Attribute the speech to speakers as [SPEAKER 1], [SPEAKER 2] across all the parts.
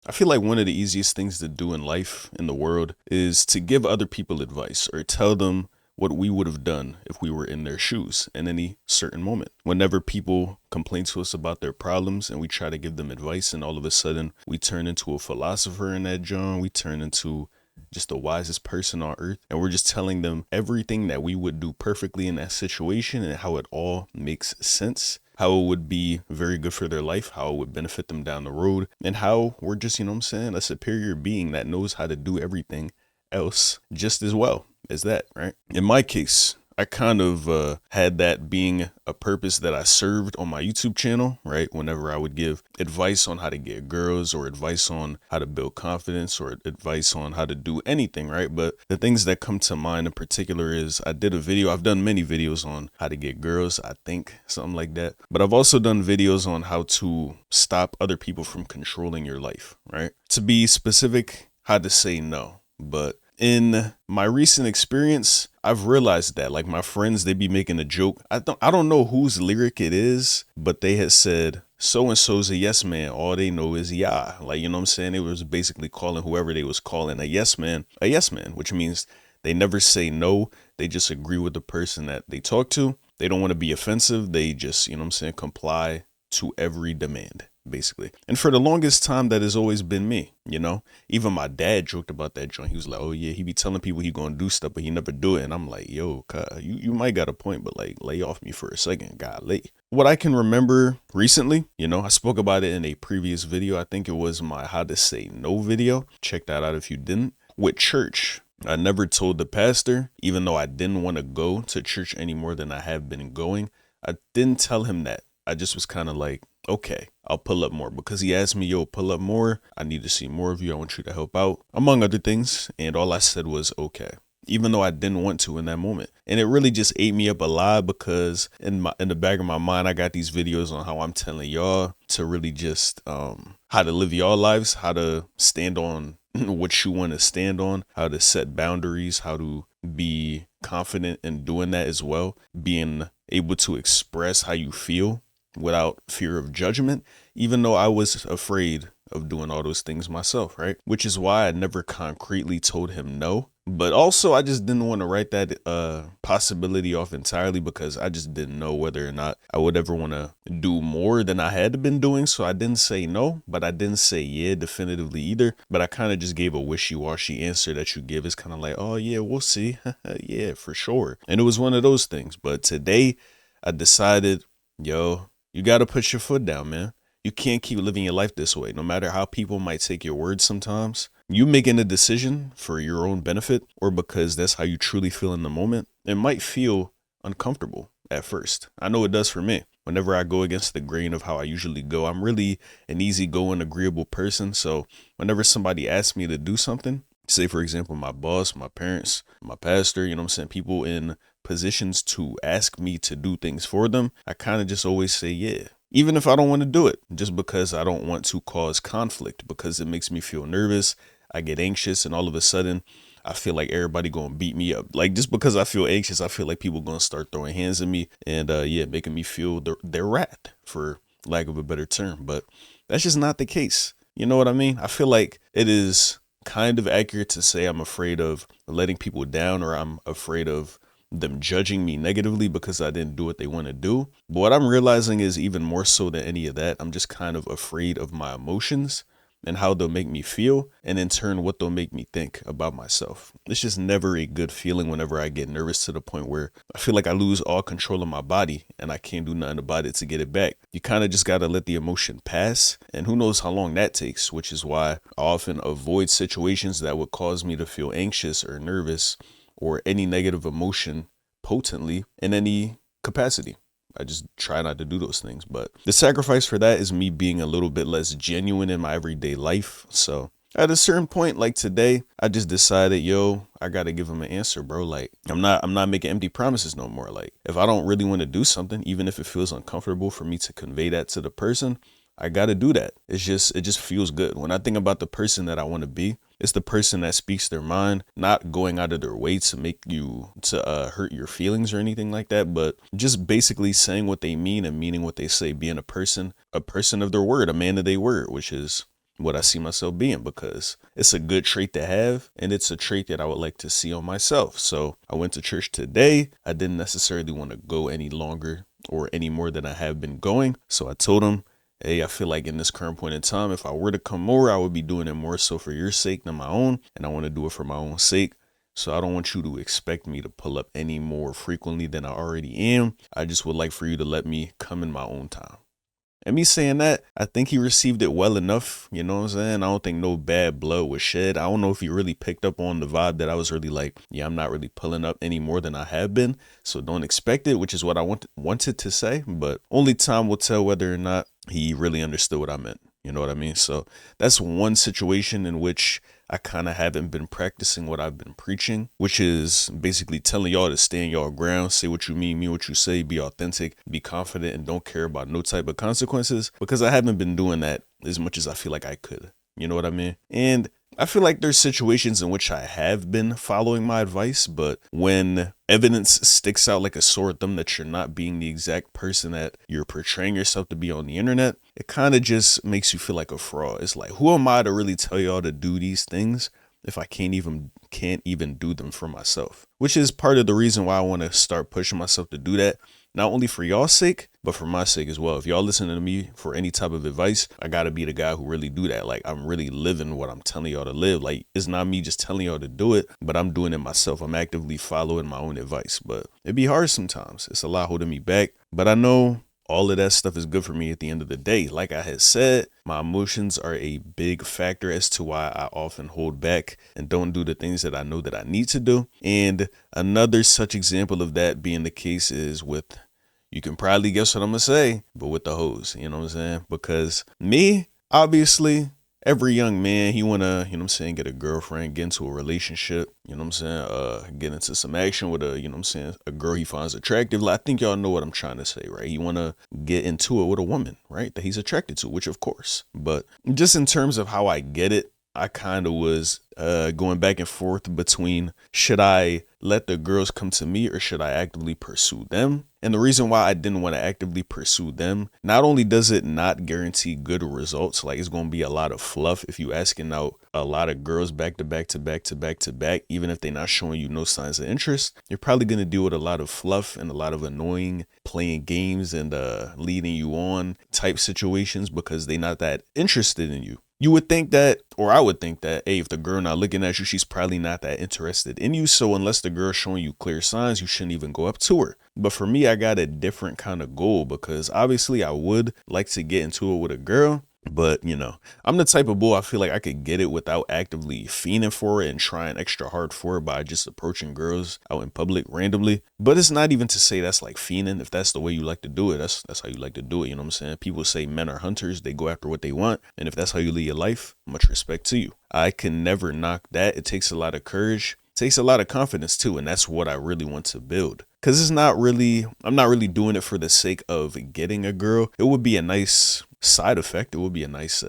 [SPEAKER 1] I feel like one of the easiest things to do in life, in the world, is to give other people advice or tell them what we would have done if we were in their shoes in any certain moment. Whenever people complain to us about their problems and we try to give them advice, and all of a sudden we turn into a philosopher in that John, we turn into just the wisest person on earth, and we're just telling them everything that we would do perfectly in that situation and how it all makes sense, how it would be very good for their life, how it would benefit them down the road, and how we're just, you know what I'm saying, a superior being that knows how to do everything else just as well as that, right? In my case, I kind of had that being a purpose that I served on my YouTube channel, right? Whenever I would give advice on how to get girls, or advice on how to build confidence, or advice on how to do anything, right? But the things that come to mind in particular is I did a video. I've done many videos on how to get girls, I think, something like that. But I've also done videos on how to stop other people from controlling your life, right? To be specific, how to say no. But in my recent experience, I've realized that, like, my friends, they be making a joke. I don't know whose lyric it is, but they had said, so and so's a yes man. All they know is yeah. Like, you know what I'm saying? It was basically calling whoever they was calling a yes man, which means they never say no. They just agree with the person that they talk to. They don't want to be offensive. They just, you know what I'm saying, comply to every demand, basically. And for the longest time, that has always been me, you know. Even my dad joked about that joint. He was like, oh yeah, he be telling people he gonna do stuff, but he never do it. And I'm like, yo, you might got a point, but like, lay off me for a second, golly. What I can remember recently, you know, I spoke about it in a previous video. I think it was my how to say no video. Check that out if you didn't. With church, I never told the pastor, even though I didn't want to go to church any more than I have been going. I didn't tell him that. I just was kind of like, okay, I'll pull up more, because he asked me, yo, pull up more. I need to see more of you. I want you to help out, among other things. And all I said was, okay, even though I didn't want to in that moment. And it really just ate me up alive, because in the back of my mind, I got these videos on how I'm telling y'all to really just how to live your lives, how to stand on what you want to stand on, how to set boundaries, how to be confident in doing that as well, being able to express how you feel without fear of judgment, even though I was afraid of doing all those things myself, right? Which is why I never concretely told him no. But also, I just didn't want to write that possibility off entirely, because I just didn't know whether or not I would ever want to do more than I had been doing. So I didn't say no, but I didn't say yeah definitively either. But I kind of just gave a wishy-washy answer that you give. Is kind of like, oh yeah, we'll see. Yeah, for sure. And it was one of those things. But today I decided, yo, you got to put your foot down, man. You can't keep living your life this way, no matter how people might take your words sometimes. You making a decision for your own benefit, or because that's how you truly feel in the moment, it might feel uncomfortable at first. I know it does for me. Whenever I go against the grain of how I usually go, I'm really an easygoing, agreeable person. So whenever somebody asks me to do something, say, for example, my boss, my parents, my pastor, you know what I'm saying, people in positions to ask me to do things for them, I kind of just always say yeah. Even if I don't want to do it, just because I don't want to cause conflict, because it makes me feel nervous. I get anxious, and all of a sudden I feel like everybody gonna beat me up. Like, just because I feel anxious, I feel like people gonna start throwing hands at me, and yeah, making me feel their wrath, for lack of a better term. But that's just not the case. You know what I mean? I feel like it is kind of accurate to say I'm afraid of letting people down, or I'm afraid of them judging me negatively because I didn't do what they want to do. But what I'm realizing is, even more so than any of that, I'm just kind of afraid of my emotions and how they'll make me feel, and in turn what they'll make me think about myself. It's just never a good feeling whenever I get nervous to the point where I feel like I lose all control of my body and I can't do nothing about it to get it back. You kind of just got to let the emotion pass, and who knows how long that takes, which is why I often avoid situations that would cause me to feel anxious or nervous or any negative emotion potently in any capacity. I just try not to do those things. But the sacrifice for that is me being a little bit less genuine in my everyday life. So at a certain point, like today, I just decided, yo, I got to give him an answer, bro. Like, I'm not making empty promises no more. Like, if I don't really want to do something, even if it feels uncomfortable for me to convey that to the person, I got to do that. It just feels good. When I think about the person that I want to be, it's the person that speaks their mind, not going out of their way to make you, to hurt your feelings or anything like that, but just basically saying what they mean and meaning what they say, being a person of their word, a man of their word, which is what I see myself being, because it's a good trait to have, and it's a trait that I would like to see on myself. So I went to church today. I didn't necessarily want to go any longer or any more than I have been going. So I told him, hey, I feel like in this current point in time, if I were to come more, I would be doing it more so for your sake than my own. And I want to do it for my own sake. So I don't want you to expect me to pull up any more frequently than I already am. I just would like for you to let me come in my own time. And me saying that, I think he received it well enough. You know what I'm saying? I don't think no bad blood was shed. I don't know if he really picked up on the vibe that I was really like, yeah, I'm not really pulling up any more than I have been. So don't expect it, which is what I wanted to say. But only time will tell whether or not he really understood what I meant. You know what I mean? So that's one situation in which I kind of haven't been practicing what I've been preaching, which is basically telling y'all to stand y'all ground, say what you mean what you say, be authentic, be confident, and don't care about no type of consequences, because I haven't been doing that as much as I feel like I could. You know what I mean? And I feel like there's situations in which I have been following my advice, but when evidence sticks out like a sore thumb that you're not being the exact person that you're portraying yourself to be on the internet, it kind of just makes you feel like a fraud. It's like, who am I to really tell y'all to do these things if I can't even do them for myself? Which is part of the reason why I want to start pushing myself to do that. Not only for y'all's sake, but for my sake as well. If y'all listen to me for any type of advice, I gotta be the guy who really do that. Like, I'm really living what I'm telling y'all to live. Like, it's not me just telling y'all to do it, but I'm doing it myself. I'm actively following my own advice. But it be hard sometimes. It's a lot holding me back. But I know all of that stuff is good for me at the end of the day. Like I had said, my emotions are a big factor as to why I often hold back and don't do the things that I know that I need to do. And another such example of that being the case is with, you can probably guess what I'm gonna say, but with the hoes, you know what I'm saying? Because me, obviously, every young man, he wanna, you know what I'm saying, get a girlfriend, get into a relationship, you know what I'm saying, get into some action with a, you know what I'm saying, a girl he finds attractive. Like, I think y'all know what I'm trying to say, right? He wanna get into it with a woman, right, that he's attracted to, which of course. But just in terms of how I get it, I kind of was going back and forth between, should I let the girls come to me or should I actively pursue them? And the reason why I didn't want to actively pursue them, not only does it not guarantee good results, like it's going to be a lot of fluff if you asking out a lot of girls back to back to back to back to back, even if they're not showing you no signs of interest, you're probably going to deal with a lot of fluff and a lot of annoying playing games and leading you on type situations because they're not that interested in you. You would think that, or I would think that, hey, if the girl not looking at you, she's probably not that interested in you. So unless the girl's showing you clear signs, you shouldn't even go up to her. But for me, I got a different kind of goal because obviously I would like to get into it with a girl. But, you know, I'm the type of boy, I feel like I could get it without actively fiending for it and trying extra hard for it by just approaching girls out in public randomly. But it's not even to say that's like fiending. If that's the way you like to do it, that's how you like to do it. You know what I'm saying? People say men are hunters. They go after what they want. And if that's how you live your life, much respect to you. I can never knock that. It takes a lot of courage. It takes a lot of confidence too. And that's what I really want to build. Because I'm not really doing it for the sake of getting a girl. It would be a nice side effect. It would be a nice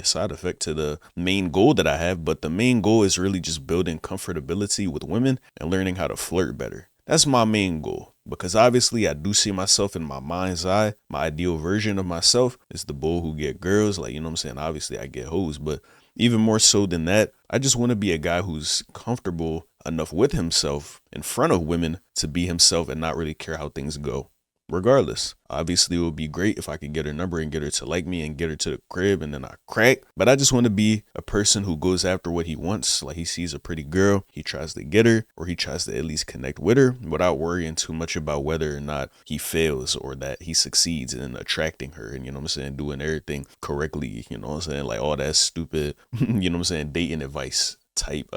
[SPEAKER 1] side effect to the main goal that I have. But the main goal is really just building comfortability with women and learning how to flirt better. That's my main goal, because obviously I do see myself in my mind's eye. My ideal version of myself is the bull who get girls. Like, you know what I'm saying? Obviously I get hoes, but even more so than that, I just want to be a guy who's comfortable enough with himself in front of women to be himself and not really care how things go. Regardless, obviously it would be great if I could get her number and get her to like me and get her to the crib and then I crack. But I just want to be a person who goes after what he wants. Like, he sees a pretty girl, he tries to get her, or he tries to at least connect with her without worrying too much about whether or not he fails or that he succeeds in attracting her and, you know what I'm saying, doing everything correctly, you know what I'm saying, like all that stupid, you know what I'm saying, dating advice type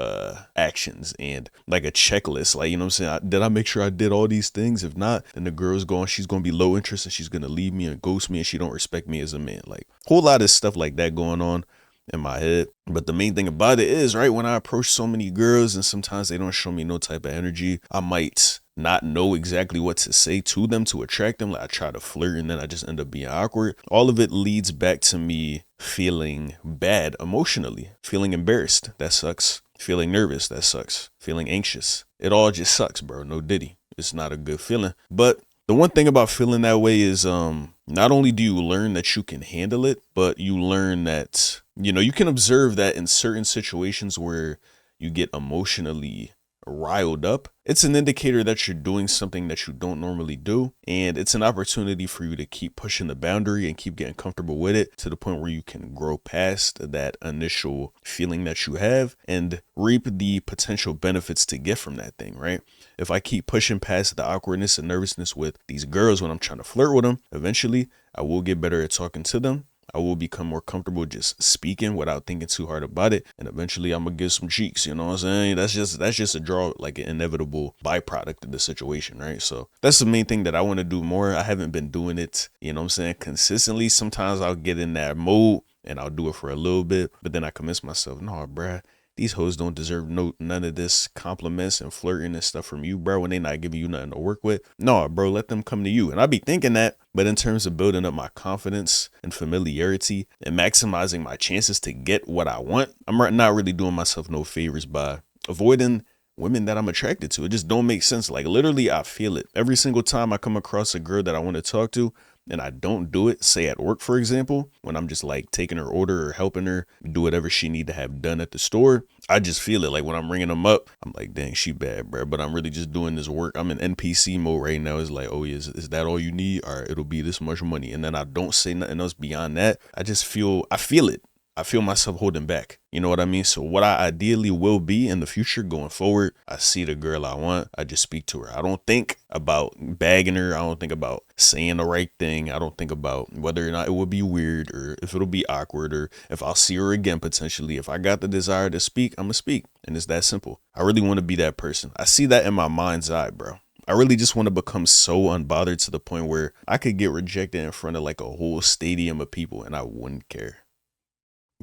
[SPEAKER 1] actions and like a checklist. Like, you know what I'm saying, did I make sure I did all these things? If not, then the girl's she's gonna be low interest and she's gonna leave me and ghost me and she don't respect me as a man. Like, whole lot of stuff like that going on in my head. But the main thing about it is, right, when I approach so many girls and sometimes they don't show me no type of energy, I might not know exactly what to say to them to attract them. Like, I try to flirt and then I just end up being awkward. All of it leads back to me feeling bad emotionally, feeling embarrassed. That sucks. Feeling nervous. That sucks. Feeling anxious. It all just sucks, bro. No diddy. It's not a good feeling. But the one thing about feeling that way is not only do you learn that you can handle it, but you learn that You can observe that in certain situations where you get emotionally riled up, it's an indicator that you're doing something that you don't normally do. And it's an opportunity for you to keep pushing the boundary and keep getting comfortable with it to the point where you can grow past that initial feeling that you have and reap the potential benefits to get from that thing, right? If I keep pushing past the awkwardness and nervousness with these girls when I'm trying to flirt with them, eventually I will get better at talking to them. I will become more comfortable just speaking without thinking too hard about it. And eventually I'm gonna get some cheeks, you know what I'm saying? That's just a draw, like an inevitable byproduct of the situation, right? So that's the main thing that I want to do more. I haven't been doing it, you know what I'm saying, consistently. Sometimes I'll get in that mode and I'll do it for a little bit, but then I convince myself, no, bruh, these hoes don't deserve none of this compliments and flirting and stuff from you, bro, when they not giving you nothing to work with. No, bro, let them come to you. And I be thinking that, but in terms of building up my confidence and familiarity and maximizing my chances to get what I want, I'm not really doing myself no favors by avoiding women that I'm attracted to. It just don't make sense. Like literally, I feel it every single time I come across a girl that I want to talk to. And I don't do it, say at work, for example, when I'm just like taking her order or helping her do whatever she need to have done at the store. I just feel it. Like when I'm ringing them up, I'm like, dang, she bad, bro. But I'm really just doing this work. I'm in NPC mode right now. It's like, oh, is that all you need? All right, it'll be this much money. And then I don't say nothing else beyond that. I feel it. I feel myself holding back. You know what I mean? So what I ideally will be in the future going forward, I see the girl I want, I just speak to her. I don't think about bagging her. I don't think about saying the right thing. I don't think about whether or not it would be weird or if it'll be awkward or if I'll see her again potentially. If I got the desire to speak, I'm gonna speak. And it's that simple. I really want to be that person. I see that in my mind's eye, bro. I really just want to become so unbothered to the point where I could get rejected in front of like a whole stadium of people and I wouldn't care.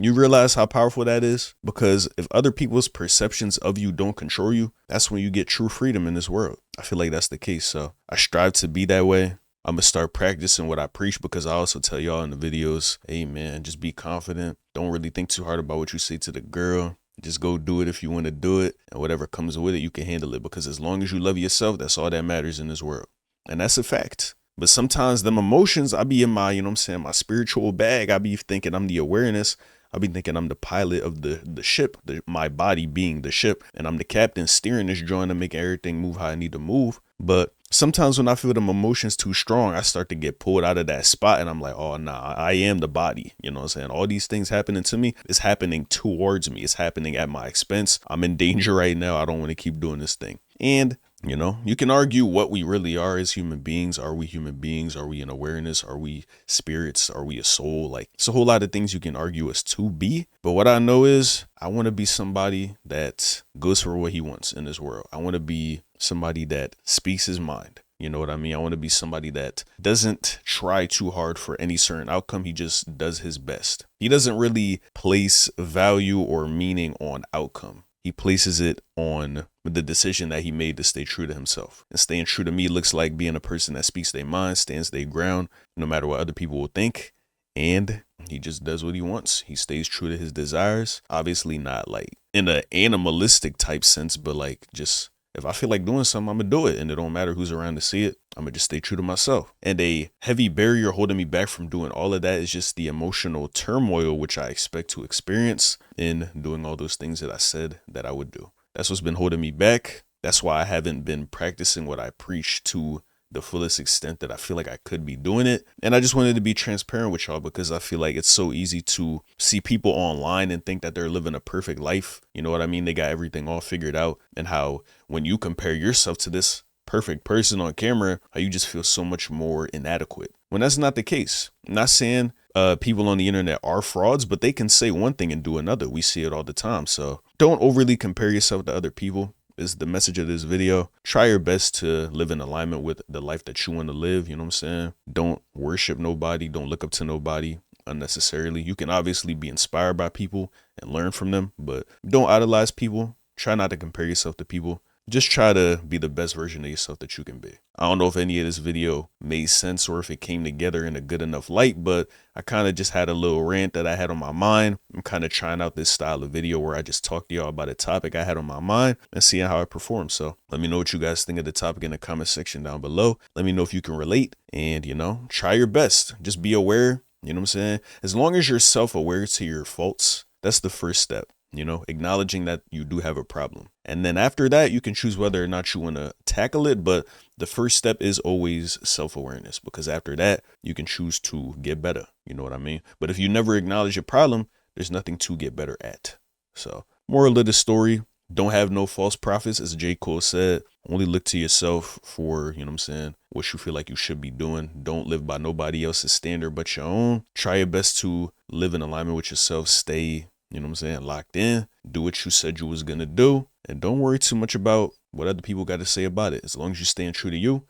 [SPEAKER 1] You realize how powerful that is? Because if other people's perceptions of you don't control you, that's when you get true freedom in this world. I feel like that's the case. So I strive to be that way. I'm going to start practicing what I preach because I also tell y'all in the videos, hey man, just be confident. Don't really think too hard about what you say to the girl. Just go do it if you want to do it. And whatever comes with it, you can handle it. Because as long as you love yourself, that's all that matters in this world. And that's a fact. But sometimes them emotions, I be in my, you know what I'm saying, my spiritual bag. I be thinking I'm the awareness. I'll be thinking I'm the pilot of the ship, my body being the ship, and I'm the captain steering this joint to make everything move how I need to move. But sometimes when I feel them emotions too strong, I start to get pulled out of that spot and I'm like, oh, nah, I am the body. You know what I'm saying? All these things happening to me, it's happening towards me. It's happening at my expense. I'm in danger right now. I don't want to keep doing this thing. And you know, you can argue what we really are as human beings. Are we human beings? Are we an awareness? Are we spirits? Are we a soul? Like, it's a whole lot of things you can argue us to be. But what I know is I want to be somebody that goes for what he wants in this world. I want to be somebody that speaks his mind. You know what I mean? I want to be somebody that doesn't try too hard for any certain outcome. He just does his best. He doesn't really place value or meaning on outcome. He places it on the decision that he made to stay true to himself. And staying true to me looks like being a person that speaks their mind, stands their ground, no matter what other people will think. And he just does what he wants. He stays true to his desires. Obviously not like in an animalistic type sense, but like just if I feel like doing something, I'm going to do it. And it don't matter who's around to see it. I'm going to just stay true to myself. And a heavy barrier holding me back from doing all of that is just the emotional turmoil, which I expect to experience in doing all those things that I said that I would do. That's what's been holding me back. That's why I haven't been practicing what I preach to the fullest extent that I feel like I could be doing it. And I just wanted to be transparent with y'all because I feel like it's so easy to see people online and think that they're living a perfect life. You know what I mean? They got everything all figured out, and how when you compare yourself to this perfect person on camera, how you just feel so much more inadequate when that's not the case. I'm not saying people on the internet are frauds, but they can say one thing and do another. We see it all the time. So don't overly compare yourself to other people is the message of this video. Try your best to live in alignment with the life that you want to live. You know what I'm saying? Don't worship nobody. Don't look up to nobody unnecessarily. You can obviously be inspired by people and learn from them, but don't idolize people. Try not to compare yourself to people. Just try to be the best version of yourself that you can be. I don't know if any of this video made sense or if it came together in a good enough light, but I kind of just had a little rant that I had on my mind. I'm kind of trying out this style of video where I just talk to y'all about a topic I had on my mind and seeing how I perform. So let me know what you guys think of the topic in the comment section down below. Let me know if you can relate and, you know, try your best. Just be aware. You know what I'm saying? As long as you're self-aware to your faults, that's the first step. You know, acknowledging that you do have a problem. And then after that, you can choose whether or not you want to tackle it. But the first step is always self-awareness, because after that, you can choose to get better. You know what I mean? But if you never acknowledge your problem, there's nothing to get better at. So, moral of the story, don't have no false prophets. As J. Cole said, only look to yourself for, you know what I'm saying, what you feel like you should be doing. Don't live by nobody else's standard but your own. Try your best to live in alignment with yourself. Stay, you know what I'm saying, locked in. Do what you said you was going to do. And don't worry too much about what other people got to say about it. As long as you're staying true to you,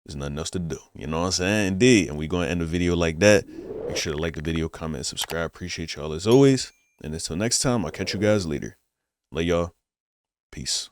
[SPEAKER 1] there's nothing else to do. You know what I'm saying? Indeed. And we're going to end the video like that. Make sure to like the video, comment, and subscribe. Appreciate y'all as always. And until next time, I'll catch you guys later. Love y'all. Peace.